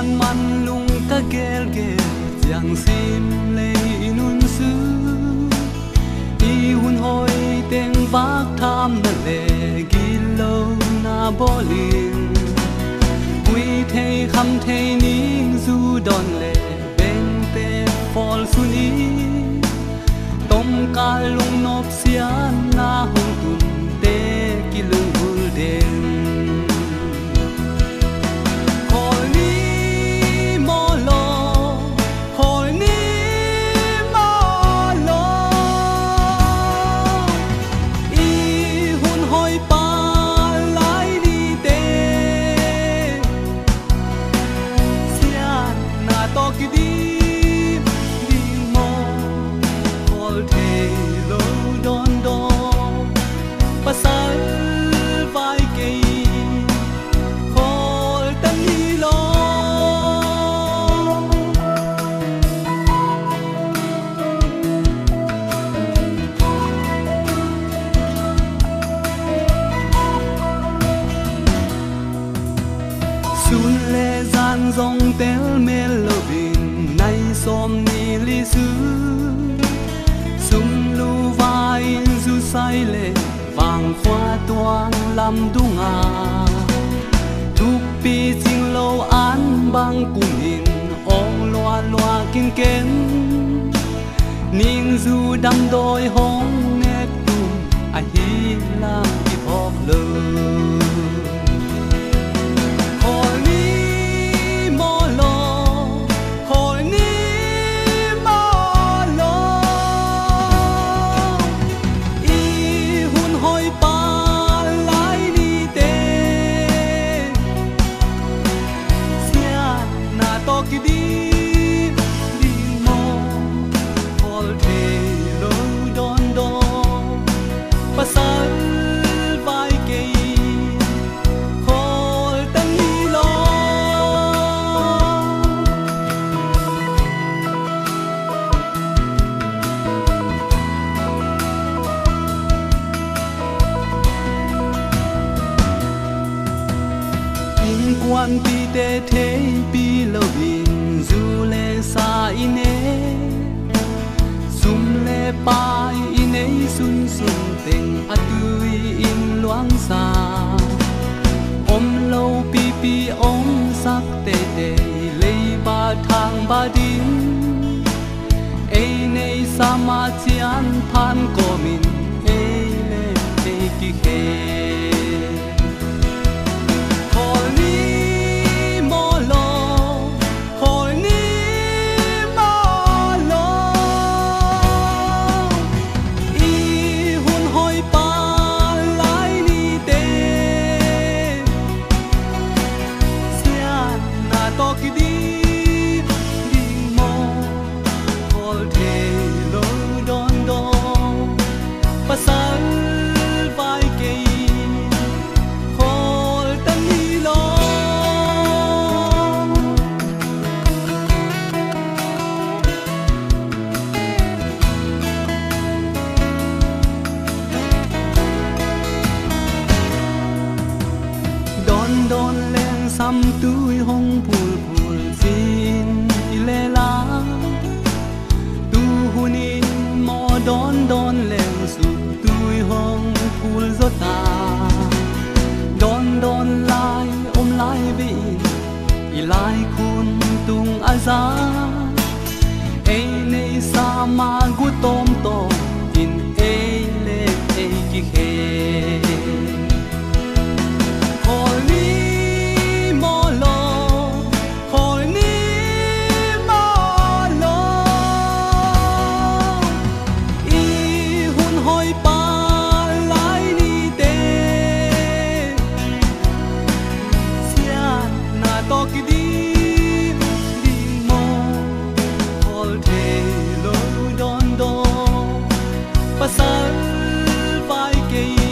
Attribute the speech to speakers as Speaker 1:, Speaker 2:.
Speaker 1: quan man lung ta gel gel giang sim lệ nun sư i hun hoi tên vác tham na lệ ghi lâu na bỏ liền quy thề khăm thề nín du đòn lệ bên tê fall sun i tom ca lung nop xian na hung tun tê ki lung hul den sun lệ gian dòng tel mê lô bin nay xóm ni li sư sum lu vai du say lệ vàng khoa toang làm đúng thúc pi chinh lâu án bang cùng nhìn ong loa loa kinh kén nin du đâm đôi hong nghe tum ai hi làm hip hop lơ quan pi te thế pi lâu bin du lệ sa ine sum lệ pa ine sun sun tình atui in loang sa om lâu pi pi om sắc te te lei ba thang ba din e nei sama chian phan ko min e le te ki he đón lên xăm túi hong phul phul xin lê lá tu hunin mò đón lên sụp túi hong phul gió ta đón lại ôm lại vin i lại khun tung aza ei nei sa ma gu tom tom in ei le ei ki he pasal vai ke